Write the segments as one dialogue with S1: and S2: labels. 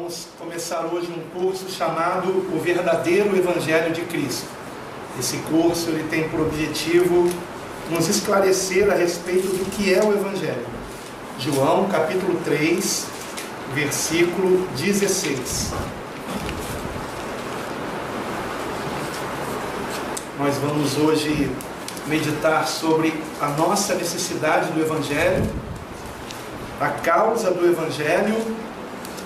S1: vamos começar hoje um curso chamado O Verdadeiro Evangelho de Cristo. Esse curso ele tem por objetivo nos esclarecer a respeito do que é o Evangelho. João capítulo 3, versículo 16. Nós vamos hoje meditar sobre a nossa necessidade do Evangelho, a causa do Evangelho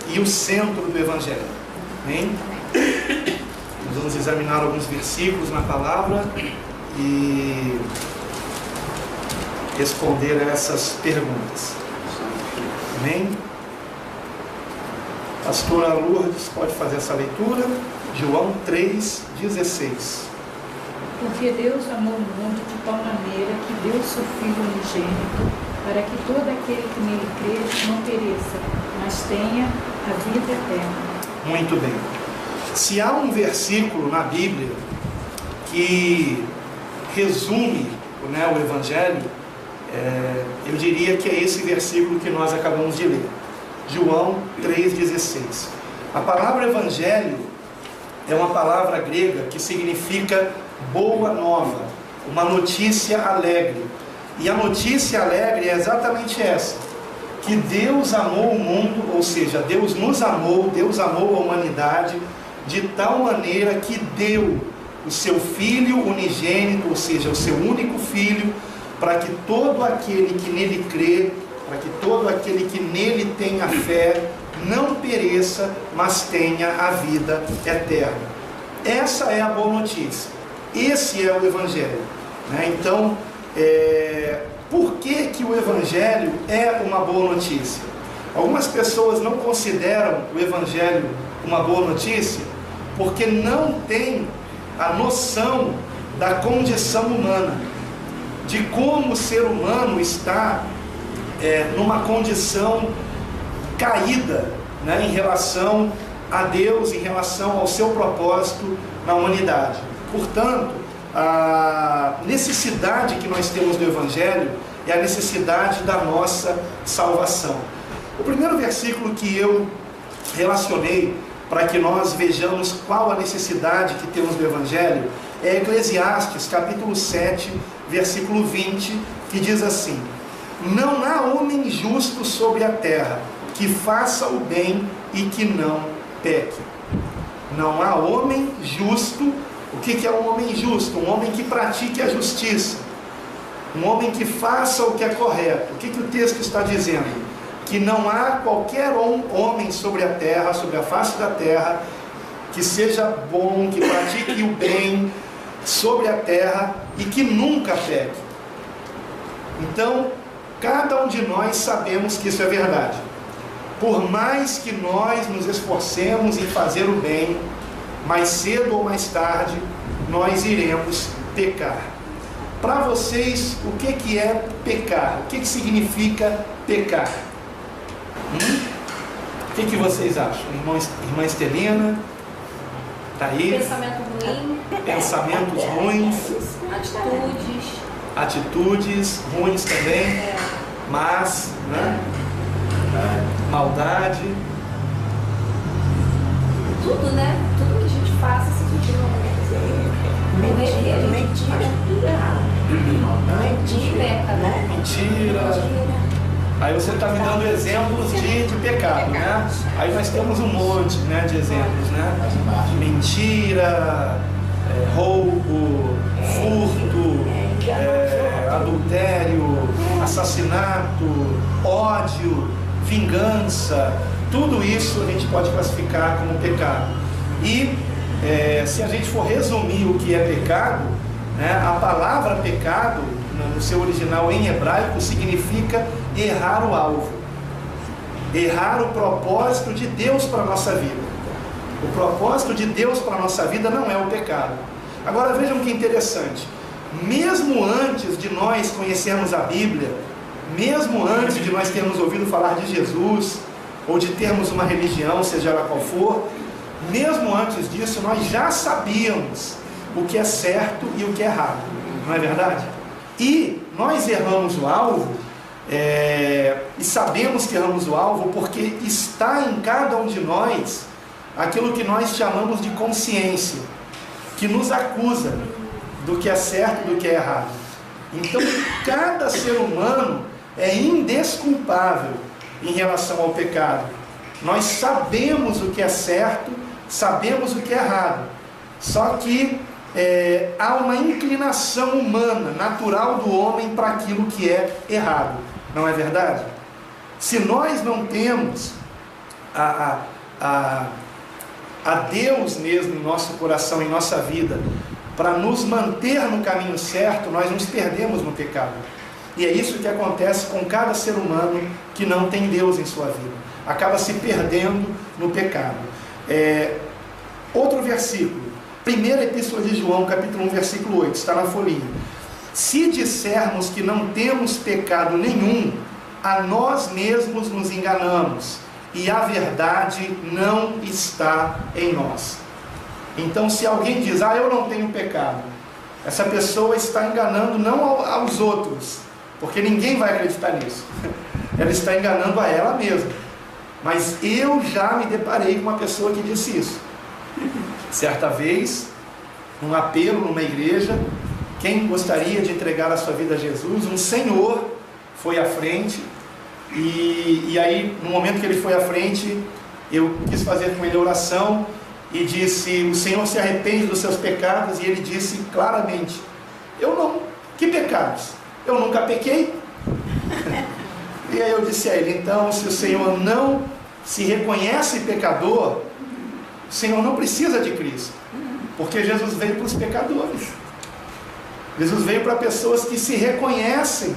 S1: e o centro do Evangelho. Amém? Nós vamos examinar alguns versículos na palavra e responder a essas perguntas. Amém? Pastora Lourdes pode fazer essa leitura. João 3,16.
S2: Porque Deus amou o mundo de tal maneira que deu o seu Filho unigênito, para que todo aquele que nele crê não pereça, mas tenha a vida eterna.
S1: Muito bem. Se há um versículo na Bíblia que resume, o Evangelho, eu diria que é esse versículo que nós acabamos de ler. João 3,16. A palavra Evangelho é uma palavra grega que significa boa nova, uma notícia alegre. E a notícia alegre é exatamente essa: que Deus amou o mundo, ou seja, Deus nos amou, Deus amou a humanidade de tal maneira que deu o seu Filho unigênito, ou seja, o seu único Filho, para que todo aquele que nele crê, para que todo aquele que nele tenha fé, não pereça, mas tenha a vida eterna. Essa é a boa notícia. Esse é o Evangelho. Então, por que o Evangelho é uma boa notícia? Algumas pessoas não consideram o Evangelho uma boa notícia porque não têm a noção da condição humana, de como o ser humano está numa condição caída, em relação a Deus, em relação ao seu propósito na humanidade. Portanto, a necessidade que nós temos do Evangelho é a necessidade da nossa salvação. O primeiro versículo que eu relacionei para que nós vejamos qual a necessidade que temos do Evangelho é Eclesiastes, capítulo 7, versículo 20, que diz assim: não há homem justo sobre a terra que faça o bem e que não peque. Não há homem justo. O que é um homem justo? Um homem que pratique a justiça, um homem que faça o que é correto. O que o texto está dizendo? Que não há qualquer homem sobre a terra, sobre a face da terra, que seja bom, que pratique o bem sobre a terra e que nunca peque. Então, cada um de nós sabemos que isso é verdade. Por mais que nós nos esforcemos em fazer o bem, mais cedo ou mais tarde, nós iremos pecar. Para vocês, o que é pecar? O que significa pecar? O que vocês acham? Irmã Estelina? Está aí?
S3: Pensamento ruim.
S1: Pensamentos ruins. Atitudes ruins também. Mas, maldade.
S3: Tudo, Tudo que a gente faça, se sentir
S1: Mentira. Aí você está me dando exemplos de pecado, Aí nós temos um monte, de exemplos, Mentira, roubo, furto, adultério, assassinato, ódio, vingança. Tudo isso a gente pode classificar como pecado. E se a gente for resumir o que é pecado, a palavra pecado, no seu original em hebraico, significa errar o alvo, errar o propósito de Deus para a nossa vida. O propósito de Deus para a nossa vida não é o pecado. Agora vejam que interessante: mesmo antes de nós conhecermos a Bíblia, mesmo antes de nós termos ouvido falar de Jesus, ou de termos uma religião, seja ela qual for, mesmo antes disso, nós já sabíamos o que é certo e o que é errado, não é verdade? E nós erramos o alvo E sabemos que erramos o alvo porque está em cada um de nós aquilo que nós chamamos de consciência, que nos acusa do que é certo e do que é errado. Então, cada ser humano é indesculpável em relação ao pecado. Nós sabemos o que é certo, sabemos o que é errado. Só que há uma inclinação humana, natural do homem para aquilo que é errado. Não é verdade? Se nós não temos a Deus mesmo em nosso coração, em nossa vida, para nos manter no caminho certo, nós nos perdemos no pecado. E é isso que acontece com cada ser humano que não tem Deus em sua vida. Acaba se perdendo no pecado. Outro versículo, 1ª Epístola de João, capítulo 1, versículo 8, está na folhinha. Se dissermos que não temos pecado nenhum, a nós mesmos nos enganamos, e a verdade não está em nós. Então, se alguém diz, eu não tenho pecado, essa pessoa está enganando não aos outros, porque ninguém vai acreditar nisso. Ela está enganando a ela mesma. Mas eu já me deparei com uma pessoa que disse isso. Certa vez, num apelo numa igreja, quem gostaria de entregar a sua vida a Jesus, um senhor foi à frente, e aí, no momento que ele foi à frente, eu quis fazer com ele oração, e disse, o Senhor se arrepende dos seus pecados, e ele disse claramente, eu não, que pecados? Eu nunca pequei. E aí eu disse a ele, então, se o Senhor não se reconhece pecador, o Senhor não precisa de Cristo, porque Jesus veio para os pecadores. Jesus veio para pessoas que se reconhecem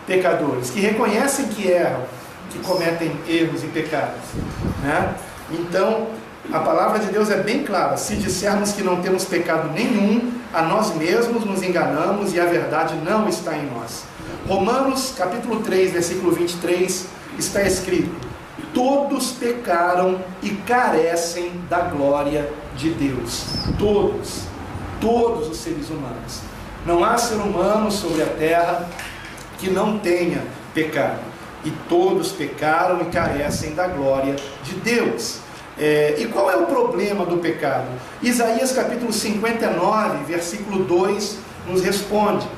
S1: pecadores, que reconhecem que erram, que cometem erros e pecados, né? Então, a palavra de Deus é bem clara, se dissermos que não temos pecado nenhum, a nós mesmos nos enganamos e a verdade não está em nós. Romanos capítulo 3, versículo 23, está escrito, todos pecaram e carecem da glória de Deus. Todos os seres humanos. Não há ser humano sobre a terra que não tenha pecado. E todos pecaram e carecem da glória de Deus. E qual é o problema do pecado? Isaías capítulo 59, versículo 2, nos responde,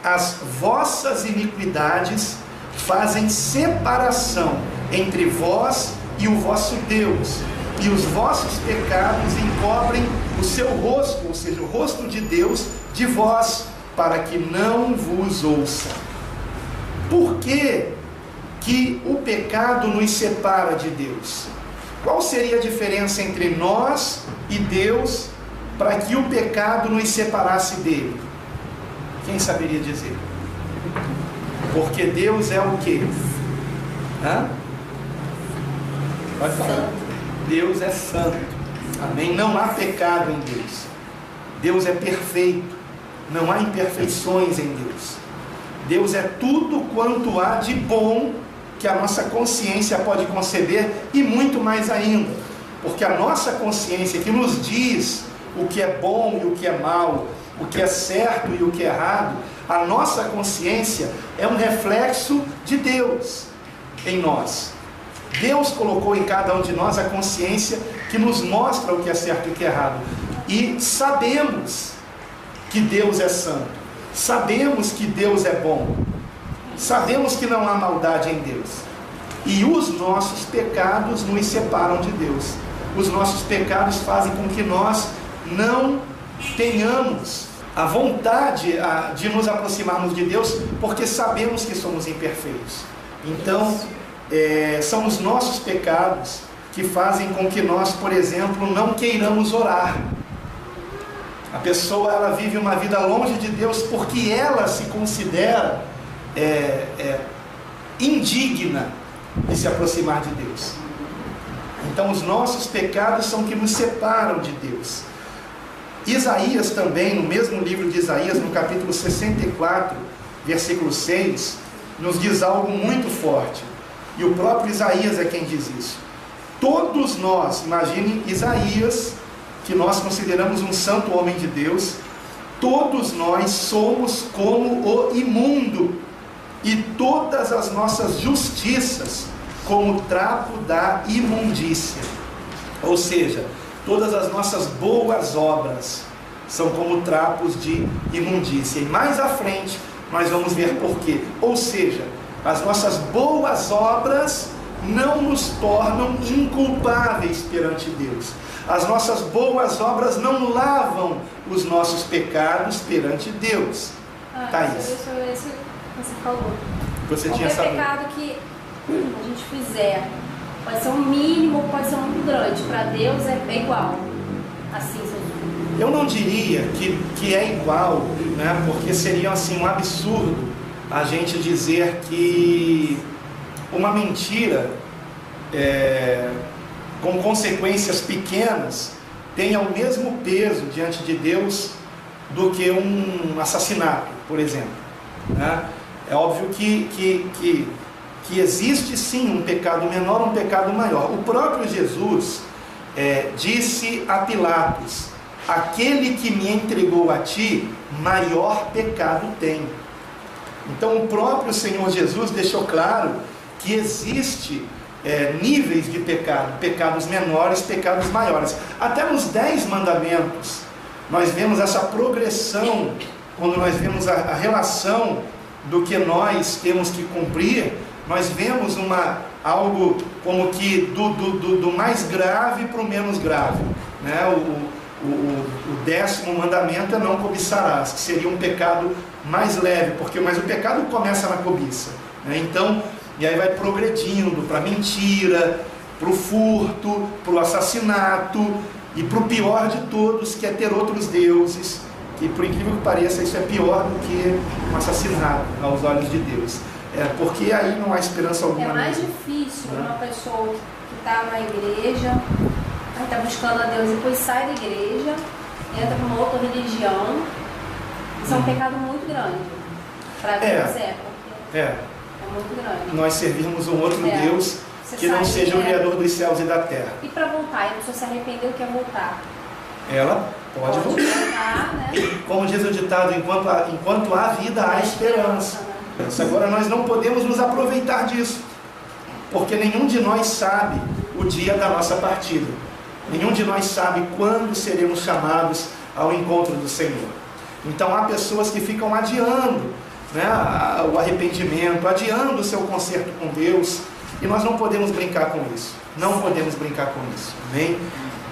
S1: as vossas iniquidades fazem separação entre vós e o vosso Deus, e os vossos pecados encobrem o seu rosto, ou seja, o rosto de Deus, de vós, para que não vos ouça. Por que o pecado nos separa de Deus? Qual seria a diferença entre nós e Deus para que o pecado nos separasse dele? Quem saberia dizer? Porque Deus é o quê? Pode falar. Deus é santo. Amém? Não há pecado em Deus. Deus é perfeito. Não há imperfeições em Deus. Deus é tudo quanto há de bom que a nossa consciência pode conceber e muito mais ainda. Porque a nossa consciência que nos diz o que é bom e o que é mal, o que é certo e o que é errado, a nossa consciência é um reflexo de Deus em nós. Deus colocou em cada um de nós a consciência que nos mostra o que é certo e o que é errado. E sabemos que Deus é santo, sabemos que Deus é bom, sabemos que não há maldade em Deus. E os nossos pecados nos separam de Deus. Os nossos pecados fazem com que nós não tenhamos a vontade de nos aproximarmos de Deus, porque sabemos que somos imperfeitos. Então, são os nossos pecados que fazem com que nós, por exemplo, não queiramos orar. A pessoa, ela vive uma vida longe de Deus porque ela se considera indigna de se aproximar de Deus. Então, os nossos pecados são que nos separam de Deus. Isaías também, no mesmo livro de Isaías, no capítulo 64, versículo 6, nos diz algo muito forte. E o próprio Isaías é quem diz isso. Todos nós, imagine Isaías, que nós consideramos um santo homem de Deus, todos nós somos como o imundo, e todas as nossas justiças como trapo da imundícia. Ou seja, todas as nossas boas obras são como trapos de imundícia. E mais à frente nós vamos ver por quê. Ou seja, as nossas boas obras não nos tornam inculpáveis perante Deus. As nossas boas obras não lavam os nossos pecados perante Deus. Thaís.
S3: Isso que você falou.
S1: Você
S3: Qualquer
S1: tinha sabido.
S3: pecado que a gente fizer, pode ser um mínimo, pode ser um grande, para Deus é igual. Assim,
S1: eu não diria que é igual, né? Porque seria assim um absurdo a gente dizer que uma mentira com consequências pequenas tenha o mesmo peso diante de Deus do que um assassinato, por exemplo, né? É óbvio que existe sim um pecado menor, um pecado maior. O próprio Jesus disse a Pilatos: aquele que me entregou a ti, maior pecado tem. Então o próprio Senhor Jesus deixou claro que existe níveis de pecado, pecados menores, pecados maiores. Até nos 10 mandamentos nós vemos essa progressão, quando nós vemos a relação do que nós temos que cumprir. Nós vemos algo como que do mais grave para o menos grave, né? O 10º mandamento é não cobiçarás, que seria um pecado mais leve, mas o pecado começa na cobiça, né? Então, e aí vai progredindo para a mentira, para o furto, para o assassinato e para o pior de todos, que é ter outros deuses, que por incrível que pareça isso é pior do que um assassinato aos olhos de Deus. Porque aí não há esperança alguma.
S3: É mais difícil para uma pessoa que está na igreja, está buscando a Deus e depois sai da igreja, entra para uma outra religião. Isso é um pecado muito grande para Deus. É muito grande.
S1: Nós servirmos um outro Deus que não seja o Criador dos céus e da terra.
S3: E para voltar, e a pessoa se arrependeu, quer voltar?
S1: Ela pode voltar, né? Como diz o ditado, enquanto há vida, há esperança. Agora nós não podemos nos aproveitar disso, porque nenhum de nós sabe o dia da nossa partida. Nenhum de nós sabe quando seremos chamados ao encontro do Senhor. Então há pessoas que ficam adiando, né, o arrependimento, adiando o seu conserto com Deus, e nós não podemos brincar com isso. Não podemos brincar com isso, amém?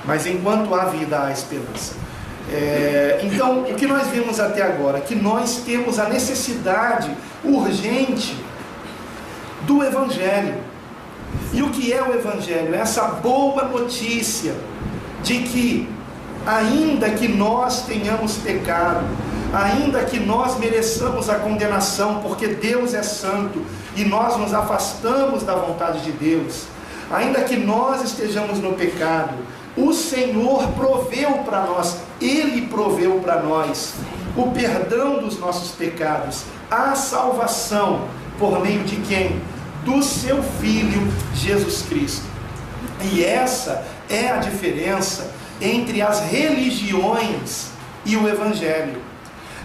S1: Mas enquanto há vida, há esperança. Então, o que nós vimos até agora? Que nós temos a necessidade urgente do Evangelho. E o que é o Evangelho? É essa boa notícia de que, ainda que nós tenhamos pecado, ainda que nós mereçamos a condenação, porque Deus é santo e nós nos afastamos da vontade de Deus, ainda que nós estejamos no pecado, o Senhor proveu para nós, Ele proveu para nós o perdão dos nossos pecados, a salvação, por meio de quem? Do seu Filho Jesus Cristo. E essa é a diferença entre as religiões e o Evangelho.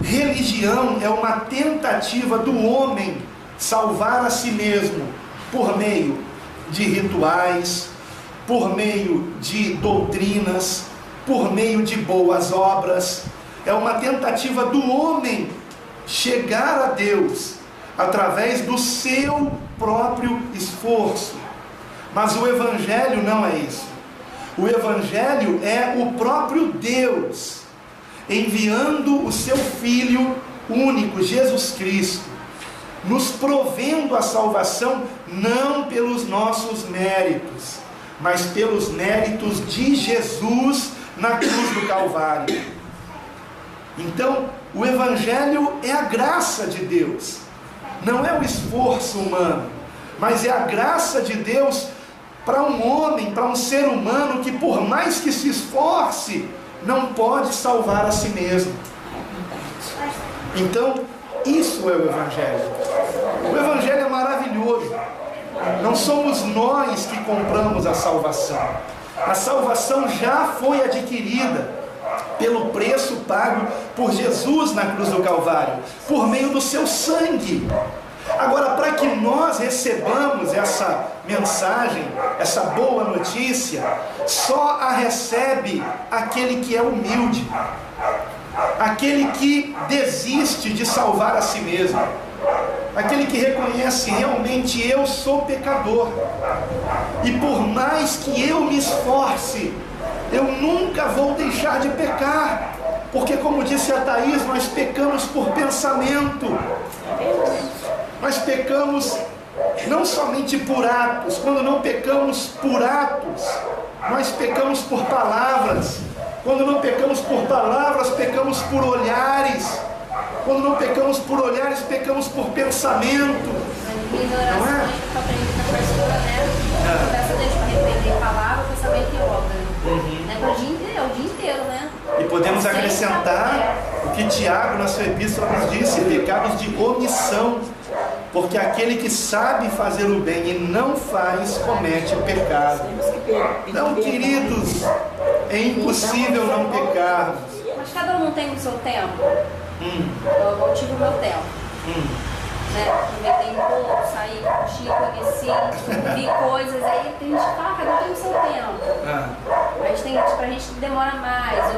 S1: Religião é uma tentativa do homem salvar a si mesmo por meio de rituais, por meio de doutrinas, por meio de boas obras. É uma tentativa do homem chegar a Deus através do seu próprio esforço. Mas o Evangelho não é isso. O Evangelho é o próprio Deus enviando o seu Filho único, Jesus Cristo, nos provendo a salvação não pelos nossos méritos, mas pelos méritos de Jesus na cruz do Calvário. Então, o Evangelho é a graça de Deus, não é o esforço humano, mas é a graça de Deus para um homem, para um ser humano que, por mais que se esforce, não pode salvar a si mesmo. Então, isso é o Evangelho. O Evangelho é maravilhoso. Não somos nós que compramos a salvação. A salvação já foi adquirida pelo preço pago por Jesus na cruz do Calvário, por meio do seu sangue. Agora, para que nós recebamos essa mensagem, essa boa notícia, só a recebe aquele que é humilde, aquele que desiste de salvar a si mesmo, aquele que reconhece realmente: eu sou pecador, e por mais que eu me esforce, eu nunca vou deixar de pecar, porque, como disse a Thaís, nós pecamos por pensamento, nós pecamos não somente por atos. Quando não pecamos por atos, nós pecamos por palavras. Quando não pecamos por palavras, pecamos por olhares. Quando não pecamos por olhares, pecamos por pensamento. Não é?
S3: Peço a Deus para repreender palavra, pensamento e obra. O dia inteiro, né?
S1: E podemos acrescentar o que Tiago, na sua epístola, nos disse: pecados de omissão. Porque aquele que sabe fazer o bem e não faz, comete o pecado. Então, queridos, é impossível não pecarmos.
S3: Mas cada um tem o seu tempo. Eu tive o meu tempo. Né? Aproveitei um pouco, saí, curti, conheci, vi coisas. Aí tem gente que fala: cada um tem o seu tempo. Mas tem gente, pra gente demora mais.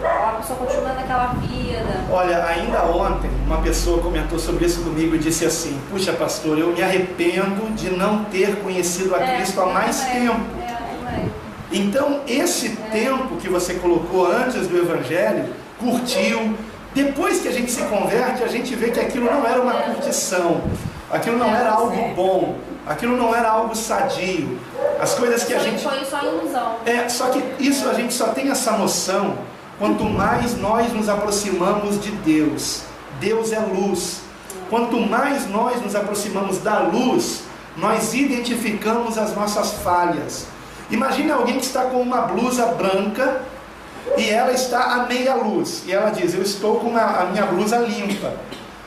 S3: A pessoa continua naquela vida.
S1: Olha, ainda ontem uma pessoa comentou sobre isso comigo e disse assim: puxa, pastor, eu me arrependo de não ter conhecido a Cristo há mais tempo. Então, esse tempo que você colocou antes do Evangelho, curtiu. Depois que a gente se converte, a gente vê que aquilo não era uma curtição, aquilo não era algo bom, aquilo não era algo sadio. As coisas que a gente...
S3: Foi só ilusão.
S1: Só que isso a gente só tem essa noção quanto mais nós nos aproximamos de Deus. Deus é luz. Quanto mais nós nos aproximamos da luz, nós identificamos as nossas falhas. Imagine alguém que está com uma blusa branca e ela está à meia luz, e ela diz: eu estou com a minha blusa limpa.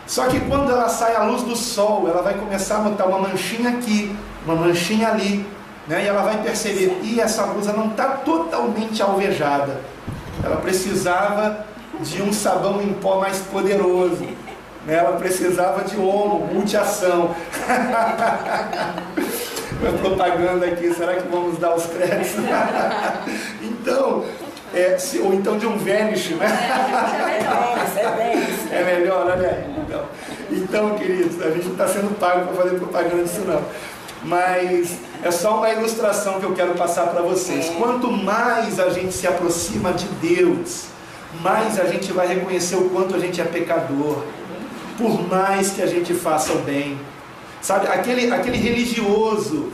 S1: Só que quando ela sai à luz do sol, ela vai começar a notar uma manchinha aqui, uma manchinha ali, né? E ela vai perceber: e essa blusa não está totalmente alvejada, ela precisava de um sabão em pó mais poderoso, né? Ela precisava de omo, multiação. Uma propaganda aqui, será que vamos dar os créditos? Então, ou então de um Vanish, né? É melhor, olha aí. Então, queridos, a gente não está sendo pago para fazer propaganda disso não. Mas é só uma ilustração que eu quero passar para vocês. Quanto mais a gente se aproxima de Deus, mais a gente vai reconhecer o quanto a gente é pecador, por mais que a gente faça o bem. Sabe, aquele religioso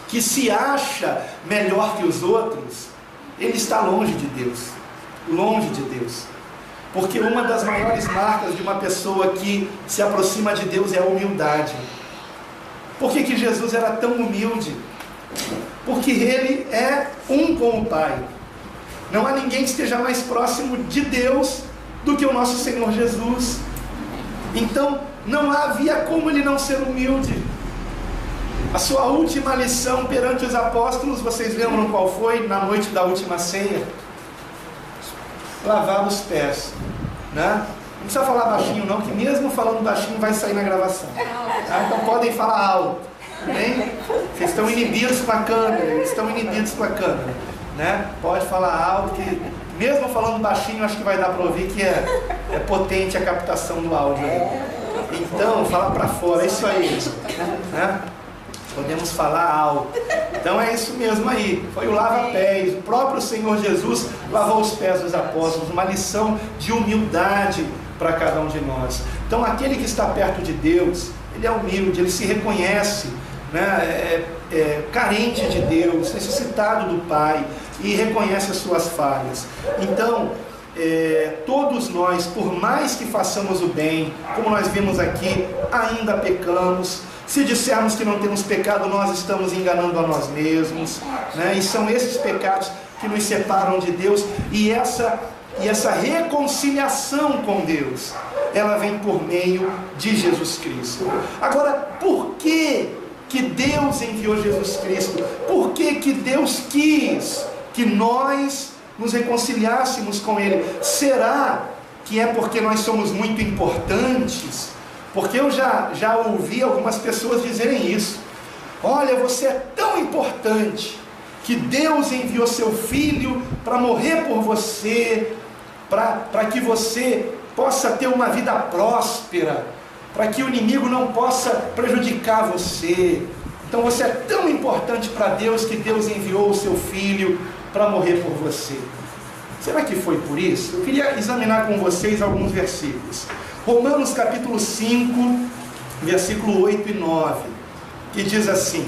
S1: que se acha melhor que os outros, ele está longe de Deus, longe de Deus. Porque uma das maiores marcas de uma pessoa que se aproxima de Deus é a humildade. Por que Jesus era tão humilde? Porque ele é um com o Pai. Não há ninguém que esteja mais próximo de Deus do que o nosso Senhor Jesus. Então, não havia como ele não ser humilde. A sua última lição perante os apóstolos, vocês lembram qual foi? Na noite da última ceia: lavar os pés, né? Não precisa falar baixinho não, que mesmo falando baixinho vai sair na gravação, tá? Então podem falar alto, hein? Vocês estão inibidos com a câmera, né? Pode falar alto, que mesmo falando baixinho, acho que vai dar para ouvir que é potente a captação do áudio, né? Então, fala para fora, é isso aí, né? Podemos falar alto. Então é isso mesmo aí. Foi o lava-pés. O próprio Senhor Jesus lavou os pés dos apóstolos. Uma lição de humildade para cada um de nós. Então aquele que está perto de Deus, ele é humilde, ele se reconhece, né, carente de Deus, necessitado do Pai, e reconhece as suas falhas. Então, todos nós, por mais que façamos o bem, como nós vimos aqui, ainda pecamos. Se dissermos que não temos pecado, nós estamos enganando a nós mesmos, né? E são esses pecados que nos separam de Deus, e essa reconciliação com Deus, ela vem por meio de Jesus Cristo. Agora, por que Deus enviou Jesus Cristo? Por que Deus quis que nós nos reconciliássemos com Ele? Será que é porque nós somos muito importantes? Porque eu já ouvi algumas pessoas dizerem isso. Olha, você é tão importante que Deus enviou seu filho para morrer por você, para que você possa ter uma vida próspera, para que o inimigo não possa prejudicar você. Então você é tão importante para Deus que Deus enviou o seu filho para morrer por você. Será que foi por isso? Eu queria examinar com vocês alguns versículos. Romanos capítulo 5, versículo 8 e 9, que diz assim: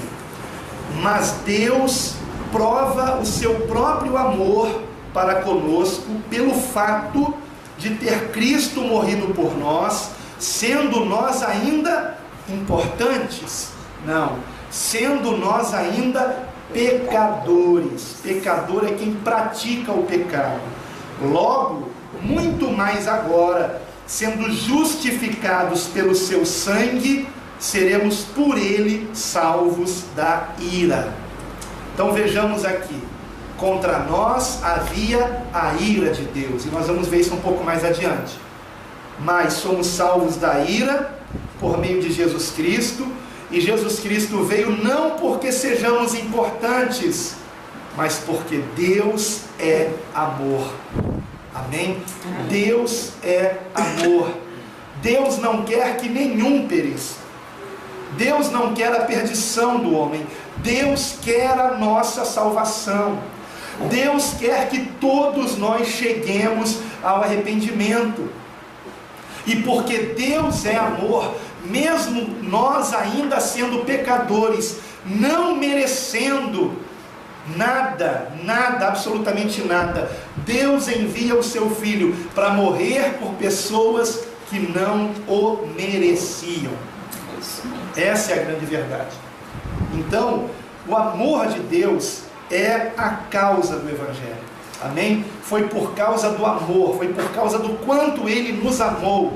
S1: mas Deus prova o seu próprio amor para conosco pelo fato de ter Cristo morrido por nós, sendo nós ainda importantes? Não, sendo nós ainda pecadores. Pecador é quem pratica o pecado. Logo, muito mais agora, sendo justificados pelo seu sangue, seremos por ele salvos da ira. Então vejamos aqui, contra nós havia a ira de Deus, e nós vamos ver isso um pouco mais adiante. Mas somos salvos da ira por meio de Jesus Cristo, e Jesus Cristo veio não porque sejamos importantes, mas porque Deus é amor. Amém? Deus é amor. Deus não quer que nenhum pereça. Deus não quer a perdição do homem. Deus quer a nossa salvação. Deus quer que todos nós cheguemos ao arrependimento. E porque Deus é amor, mesmo nós ainda sendo pecadores, não merecendo nada, absolutamente nada, Deus envia o seu Filho para morrer por pessoas que não o mereciam. Essa é a grande verdade. Então, o amor de Deus é a causa do Evangelho. Amém? Foi por causa do amor, foi por causa do quanto Ele nos amou.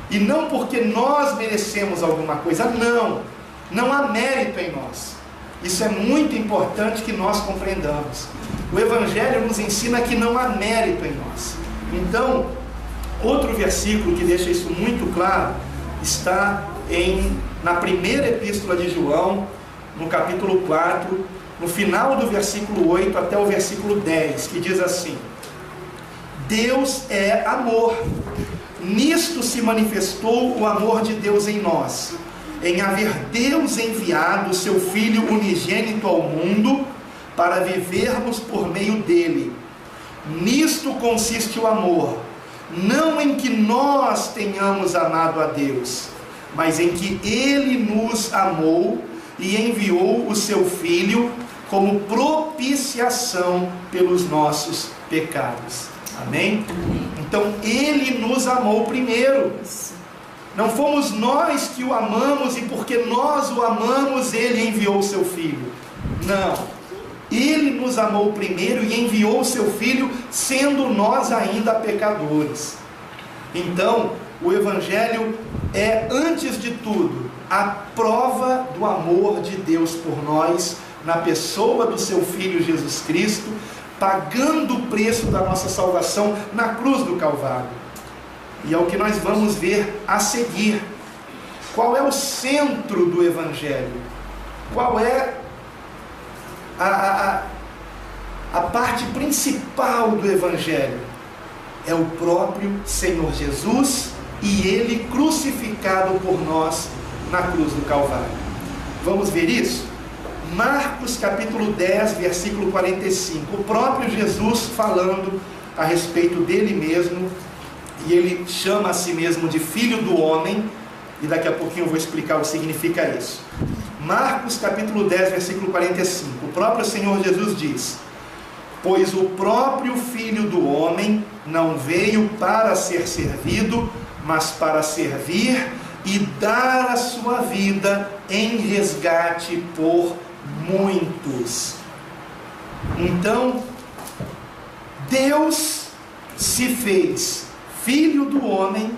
S1: E não porque nós merecemos alguma coisa, não há mérito em nós. Isso é muito importante que nós compreendamos. O Evangelho nos ensina que não há mérito em nós. Então, outro versículo que deixa isso muito claro está na primeira epístola de João, no capítulo 4, no final do versículo 8 até o versículo 10, que diz assim: Deus é amor. Nisto se manifestou o amor de Deus em nós, em haver Deus enviado o seu Filho unigênito ao mundo para vivermos por meio dele. Nisto consiste o amor, não em que nós tenhamos amado a Deus, mas em que Ele nos amou e enviou o seu Filho como propiciação pelos nossos pecados. Amém? Então Ele nos amou primeiro. Não fomos nós que o amamos e porque nós o amamos Ele enviou o seu Filho. Não. Ele nos amou primeiro e enviou o seu Filho, sendo nós ainda pecadores. Então, o Evangelho é, antes de tudo, a prova do amor de Deus por nós, na pessoa do seu Filho Jesus Cristo, pagando o preço da nossa salvação na cruz do Calvário. E é o que nós vamos ver a seguir. Qual é o centro do Evangelho? Qual é a parte principal do Evangelho? É o próprio Senhor Jesus e Ele crucificado por nós na cruz do Calvário. Vamos ver isso? Marcos capítulo 10, versículo 45. O próprio Jesus falando a respeito dele mesmo, e ele chama a si mesmo de Filho do Homem, e daqui a pouquinho eu vou explicar o que significa isso. Marcos capítulo 10, versículo 45. O próprio Senhor Jesus diz: pois o próprio Filho do Homem não veio para ser servido, mas para servir e dar a sua vida em resgate por muitos. Então, Deus se fez Filho do homem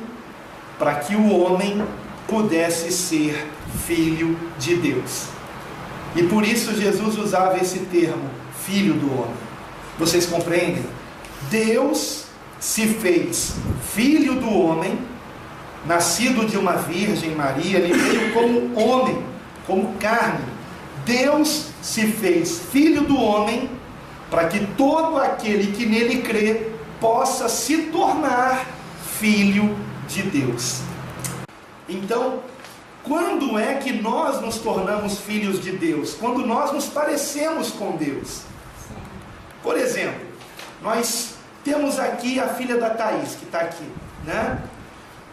S1: para que o homem pudesse ser filho de Deus. E por isso Jesus usava esse termo, Filho do homem. Vocês compreendem? Deus se fez Filho do homem nascido de uma Virgem Maria, ele veio como homem, como carne. Deus se fez filho do homem para que todo aquele que nele crê possa se tornar filho de Deus. Então, quando é que nós nos tornamos filhos de Deus? Quando nós nos parecemos com Deus. Por exemplo, nós temos aqui a filha da Thaís, que está aqui, né?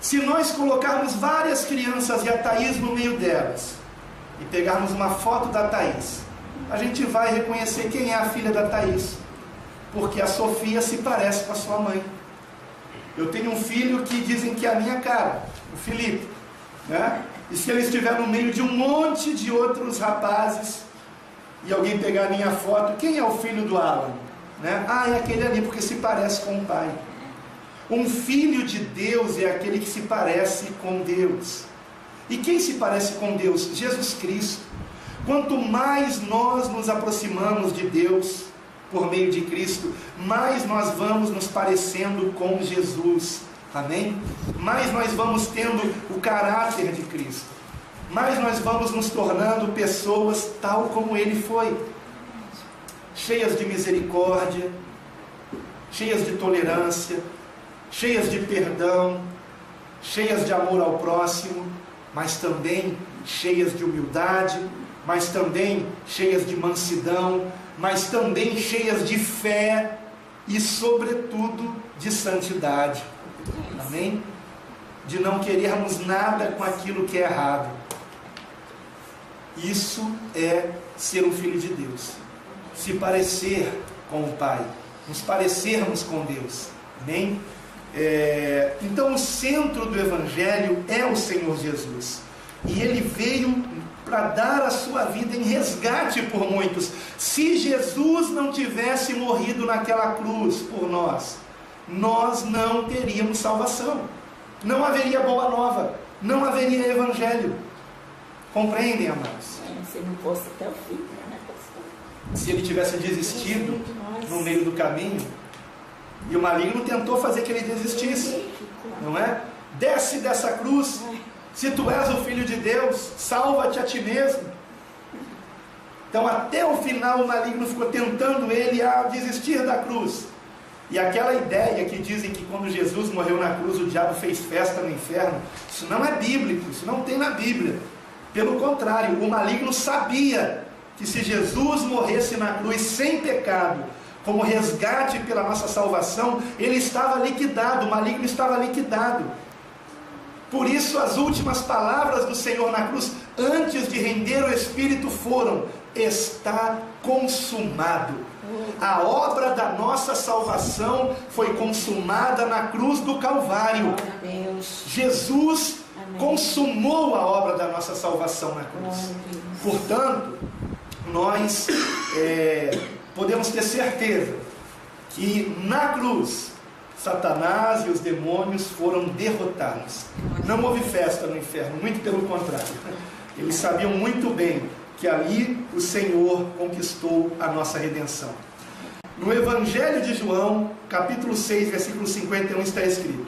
S1: Se nós colocarmos várias crianças e a Thaís no meio delas, e pegarmos uma foto da Thaís, a gente vai reconhecer quem é a filha da Thaís, porque a Sofia se parece com a sua mãe. Eu tenho um filho que dizem que é a minha cara, o Felipe, né? E se ele estiver no meio de um monte de outros rapazes, e alguém pegar a minha foto, quem é o filho do Alan? Né? Ah, é aquele ali, porque se parece com o pai. Um filho de Deus é aquele que se parece com Deus. E quem se parece com Deus? Jesus Cristo. Quanto mais nós nos aproximamos de Deus por meio de Cristo, mais nós vamos nos parecendo com Jesus. Amém? Mais nós vamos tendo o caráter de Cristo. Mais nós vamos nos tornando pessoas tal como Ele foi. Cheias de misericórdia, cheias de tolerância, cheias de perdão, cheias de amor ao próximo, mas também cheias de humildade, mas também cheias de mansidão, mas também cheias de fé e, sobretudo, de santidade. Amém? De não querermos nada com aquilo que é errado. Isso é ser um filho de Deus. Se parecer com o Pai, nos parecermos com Deus. Amém? Então o centro do Evangelho é o Senhor Jesus. E Ele veio para dar a sua vida em resgate por muitos. Se Jesus não tivesse morrido naquela cruz por nós, nós não teríamos salvação. Não haveria boa nova, não haveria Evangelho. Compreendem, amados?
S4: Se não fosse até o fim, né?
S1: Se Ele tivesse desistido no meio do caminho, e o maligno tentou fazer que Ele desistisse, não é? Desce dessa cruz, se tu és o Filho de Deus, salva-te a ti mesmo. Então até o final o maligno ficou tentando ele a desistir da cruz. E aquela ideia que dizem que quando Jesus morreu na cruz o diabo fez festa no inferno, isso não é bíblico, isso não tem na Bíblia. Pelo contrário, o maligno sabia que se Jesus morresse na cruz sem pecado, como resgate pela nossa salvação, ele estava liquidado, o maligno estava liquidado. Por isso as últimas palavras do Senhor na cruz, antes de render o Espírito, foram: está consumado. A obra da nossa salvação foi consumada na cruz do Calvário. Jesus consumou a obra da nossa salvação na cruz. Portanto, nós podemos ter certeza que na cruz Satanás e os demônios foram derrotados. Não houve festa no inferno, muito pelo contrário. Eles sabiam muito bem que ali o Senhor conquistou a nossa redenção. No Evangelho de João, capítulo 6, versículo 51, está escrito: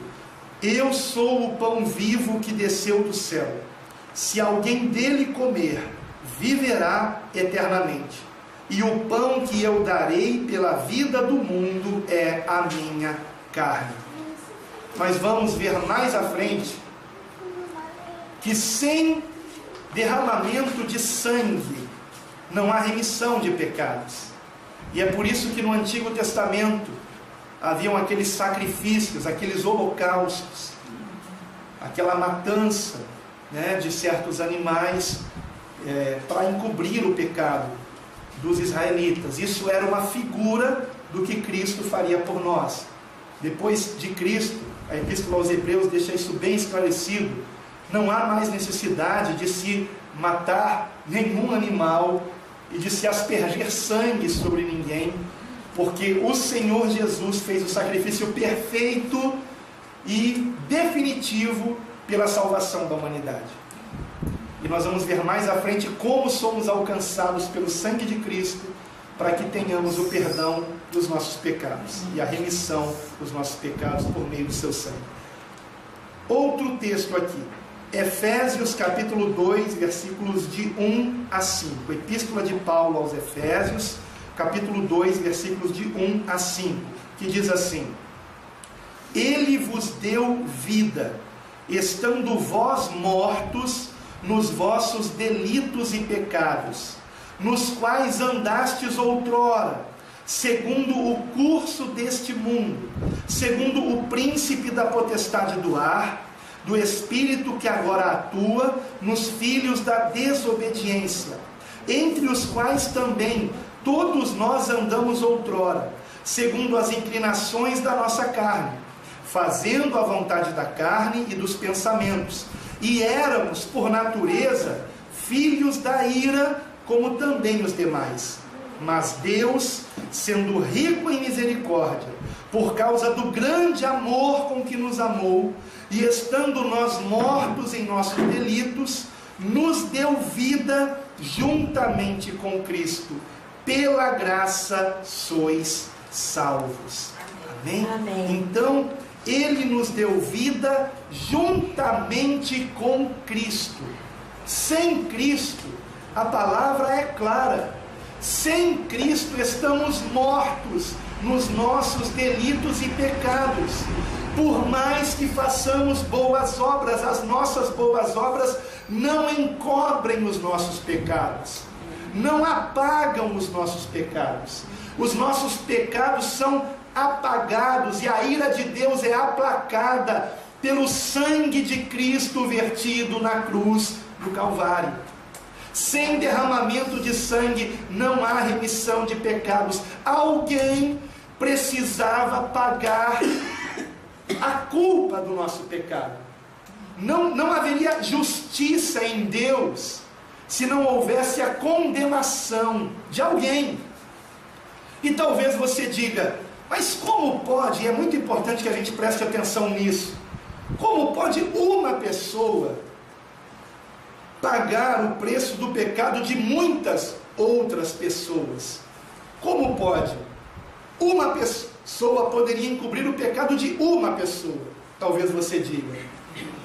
S1: eu sou o pão vivo que desceu do céu. Se alguém dele comer, viverá eternamente. E o pão que eu darei pela vida do mundo é a minha carne. Mas vamos ver mais à frente que sem derramamento de sangue não há remissão de pecados. E é por isso que no Antigo Testamento haviam aqueles sacrifícios, aqueles holocaustos, aquela matança, né, de certos animais para encobrir o pecado dos israelitas. Isso era uma figura do que Cristo faria por nós. Depois de Cristo, a Epístola aos Hebreus deixa isso bem esclarecido. Não há mais necessidade de se matar nenhum animal e de se aspergir sangue sobre ninguém, porque o Senhor Jesus fez o sacrifício perfeito e definitivo pela salvação da humanidade. E nós vamos ver mais à frente como somos alcançados pelo sangue de Cristo, para que tenhamos o perdão dos nossos pecados e a remissão dos nossos pecados por meio do seu sangue. Outro texto aqui, Efésios capítulo 2, versículos de 1 a 5. Epístola de Paulo aos Efésios, capítulo 2, versículos de 1 a 5, que diz assim: Ele vos deu vida, estando vós mortos nos vossos delitos e pecados, nos quais andastes outrora, segundo o curso deste mundo, segundo o príncipe da potestade do ar, do espírito que agora atua nos filhos da desobediência, entre os quais também todos nós andamos outrora, segundo as inclinações da nossa carne, fazendo a vontade da carne e dos pensamentos, e éramos, por natureza, filhos da ira, como também os demais. Mas Deus, sendo rico em misericórdia, por causa do grande amor com que nos amou, e estando nós mortos em nossos delitos, nos deu vida juntamente com Cristo. Pela graça sois salvos. Amém?
S4: Amém.
S1: Então, Ele nos deu vida juntamente com Cristo. Sem Cristo, a palavra é clara. Sem Cristo estamos mortos nos nossos delitos e pecados. Por mais que façamos boas obras, as nossas boas obras não encobrem os nossos pecados, não apagam os nossos pecados. Os nossos pecados são apagados e a ira de Deus é aplacada pelo sangue de Cristo vertido na cruz do Calvário. Sem derramamento de sangue não há remissão de pecados. Alguém precisava pagar a culpa do nosso pecado. Não haveria justiça em Deus se não houvesse a condenação de alguém. E talvez você diga: mas como pode? E é muito importante que a gente preste atenção nisso. Como pode uma pessoa pagar o preço do pecado de muitas outras pessoas? Como pode? Uma pessoa poderia encobrir o pecado de uma pessoa, talvez você diga.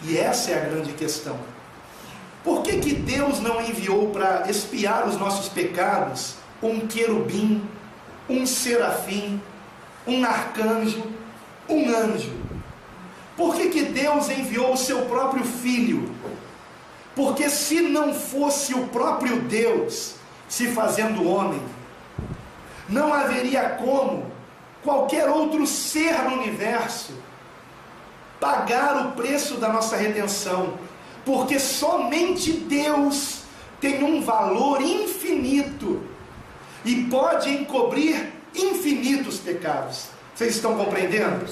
S1: E essa é a grande questão. Por que Deus não enviou para expiar os nossos pecados um querubim, um serafim, um arcanjo, um anjo? Por que Deus enviou o seu próprio Filho? Porque se não fosse o próprio Deus se fazendo homem, não haveria como qualquer outro ser no universo pagar o preço da nossa redenção, porque somente Deus tem um valor infinito e pode encobrir infinitos pecados. Vocês estão compreendendo?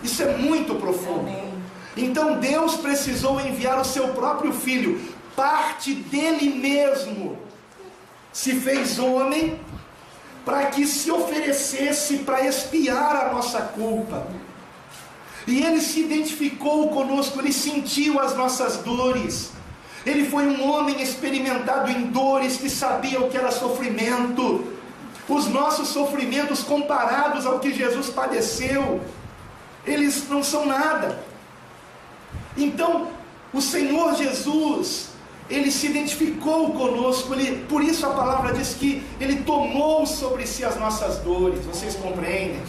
S1: Isso é muito profundo. Então Deus precisou enviar o seu próprio Filho, parte dele mesmo se fez homem, para que se oferecesse para expiar a nossa culpa. E Ele se identificou conosco, Ele sentiu as nossas dores. Ele foi um homem experimentado em dores, que sabia o que era sofrimento. Os nossos sofrimentos comparados ao que Jesus padeceu, eles não são nada. Então, o Senhor Jesus, Ele se identificou conosco, por isso a palavra diz que Ele tomou sobre si as nossas dores. Vocês compreendem?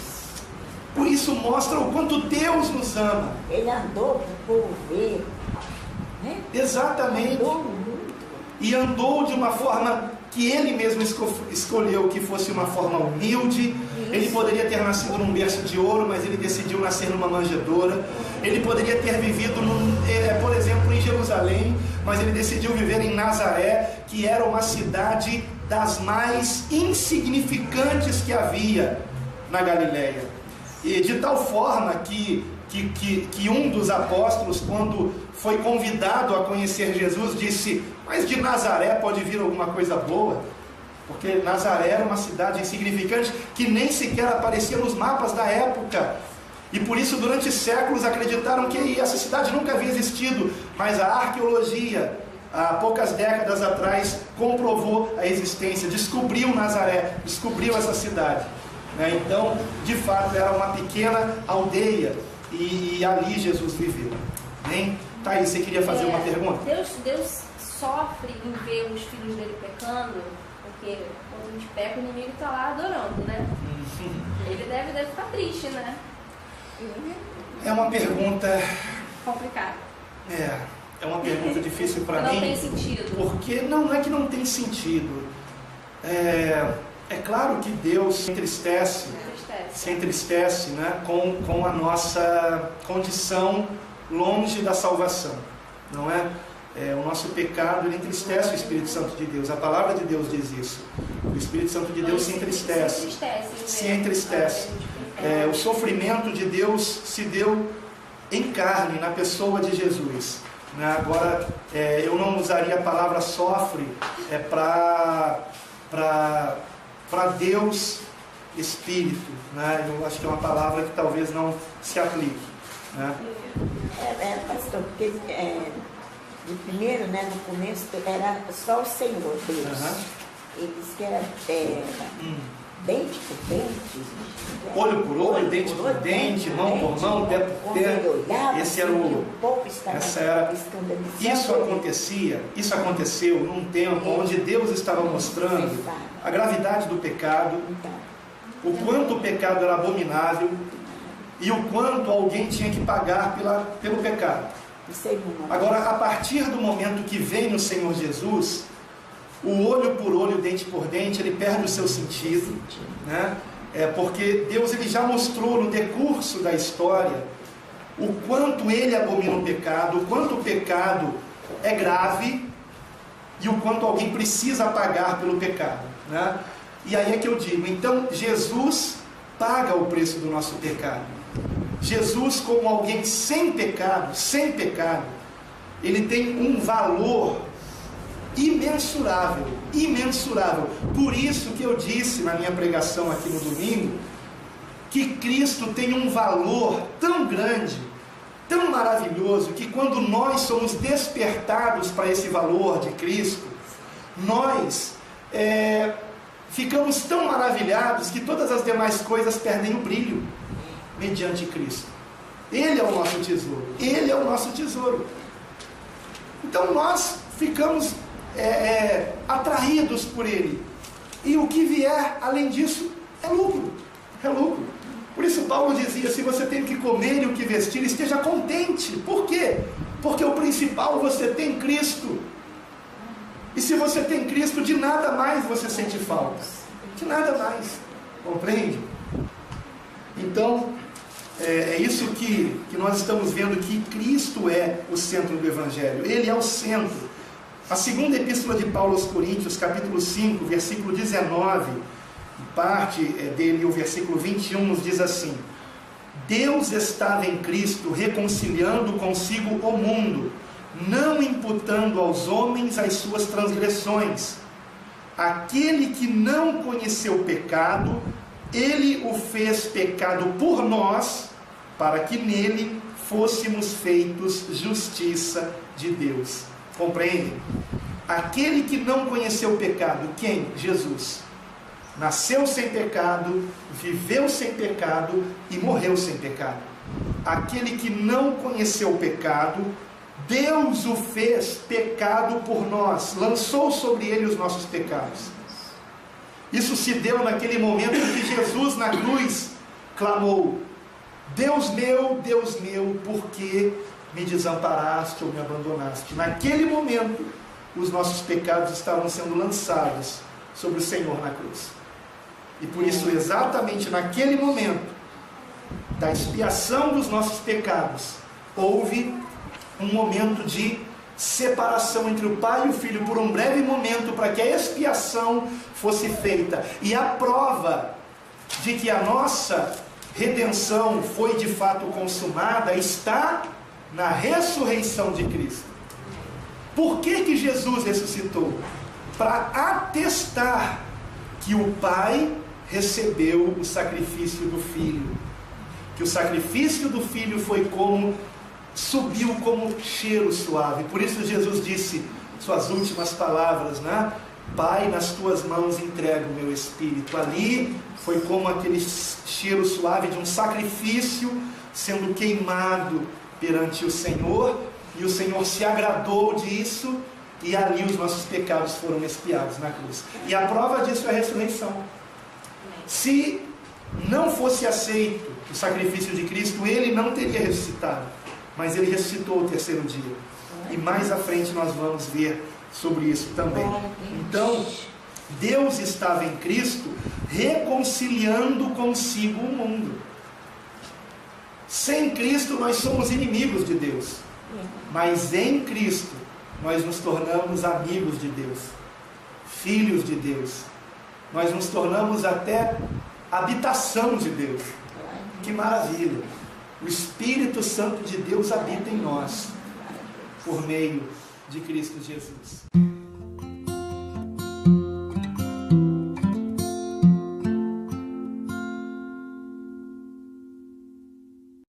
S1: Por isso mostra o quanto Deus nos ama.
S4: Ele andou por ver, né?
S1: Exatamente.
S4: Andou muito.
S1: E andou de uma forma que Ele mesmo escolheu, que fosse uma forma humilde. Isso. Ele poderia ter nascido num berço de ouro, mas Ele decidiu nascer numa manjedoura. Ele poderia ter vivido, por exemplo, em Jerusalém, mas Ele decidiu viver em Nazaré, que era uma cidade das mais insignificantes que havia na Galileia. E de tal forma que um dos apóstolos, quando foi convidado a conhecer Jesus, disse: mas de Nazaré pode vir alguma coisa boa? Porque Nazaré era uma cidade insignificante que nem sequer aparecia nos mapas da época. E por isso durante séculos acreditaram que essa cidade nunca havia existido. Mas a arqueologia, há poucas décadas atrás, comprovou a existência, descobriu Nazaré, descobriu essa cidade. Então, de fato, era uma pequena aldeia, e ali Jesus viveu. Amém? Thaís, você queria fazer uma pergunta?
S3: Deus sofre em ver os filhos dele pecando, porque quando a gente peca, o inimigo está lá adorando, né? Ele deve ficar triste, né?
S1: É uma pergunta
S3: complicada.
S1: É uma pergunta difícil para mim.
S3: Não tem sentido.
S1: Porque não é que não tem sentido. É claro que Deus se entristece, né, com a nossa condição longe da salvação, não é? O nosso pecado, ele entristece o Espírito Santo de Deus. A palavra de Deus diz isso. O Espírito Santo de Deus se entristece. O sofrimento de Deus se deu em carne, na pessoa de Jesus. Agora, eu não usaria a palavra sofre para Deus Espírito, né? Eu acho que é uma palavra que talvez não se aplique, né?
S4: Pastor, porque de primeiro, né, no começo era só o Senhor Deus. Ele disse que era dente por dente,
S1: olho por olho, dente por dente, mão por mão, pé por pé. Esse era isso aconteceu num tempo onde Deus estava mostrando a gravidade do pecado, o quanto o pecado era abominável e o quanto alguém tinha que pagar pelo pecado. Agora, a partir do momento que vem o Senhor Jesus, o olho por olho, dente por dente, ele perde o seu sentido, né? Porque Deus, ele já mostrou no decurso da história o quanto ele abomina o pecado, o quanto o pecado é grave e o quanto alguém precisa pagar pelo pecado, né? E aí é que eu digo, então Jesus paga o preço do nosso pecado. Jesus, como alguém sem pecado, ele tem um valor imensurável. Por isso que eu disse na minha pregação aqui no domingo, que Cristo tem um valor tão grande, tão maravilhoso, que quando nós somos despertados para esse valor de Cristo, nós ficamos tão maravilhados que todas as demais coisas perdem o brilho mediante Cristo. Ele é o nosso tesouro. Então nós ficamos atraídos por Ele, e o que vier além disso é lucro. Por isso Paulo dizia, se você tem o que comer e o que vestir, esteja contente. Por quê? Porque o principal, você tem Cristo. E se você tem Cristo, de nada mais você sente falta. De nada mais. Compreende? Então, é isso que nós estamos vendo, que Cristo é o centro do Evangelho. Ele é o centro. A segunda epístola de Paulo aos Coríntios, capítulo 5, versículo 19, parte dele, o versículo 21, nos diz assim: Deus estava em Cristo reconciliando consigo o mundo, não imputando aos homens as suas transgressões. Aquele que não conheceu o pecado, ele o fez pecado por nós, para que nele fôssemos feitos justiça de Deus. Compreende? Aquele que não conheceu o pecado, quem? Jesus. Nasceu sem pecado, viveu sem pecado e morreu sem pecado. Aquele que não conheceu o pecado, Deus o fez pecado por nós, lançou sobre ele os nossos pecados. Isso se deu naquele momento em que Jesus na cruz clamou: Deus meu, por que me desamparaste ou me abandonaste? Naquele momento, os nossos pecados estavam sendo lançados sobre o Senhor na cruz. E por isso, exatamente naquele momento da expiação dos nossos pecados, houve um momento de separação entre o Pai e o Filho por um breve momento, para que a expiação fosse feita. E a prova de que a nossa redenção foi de fato consumada está na ressurreição de Cristo. Por que Jesus ressuscitou? Para atestar que o Pai recebeu o sacrifício do Filho, que o sacrifício do Filho subiu como cheiro suave. Por isso Jesus disse suas últimas palavras, né? Pai, nas tuas mãos entrego o meu espírito. Ali foi como aquele cheiro suave de um sacrifício sendo queimado perante o Senhor, e o Senhor se agradou disso, e ali os nossos pecados foram expiados na cruz. E a prova disso é a ressurreição. Se não fosse aceito o sacrifício de Cristo, ele não teria ressuscitado, mas ele ressuscitou o terceiro dia. E mais à frente nós vamos ver sobre isso também. Então, Deus estava em Cristo reconciliando consigo o mundo. Sem Cristo nós somos inimigos de Deus, mas em Cristo nós nos tornamos amigos de Deus, filhos de Deus. Nós nos tornamos até habitação de Deus. Que maravilha! O Espírito Santo de Deus habita em nós por meio de Cristo Jesus.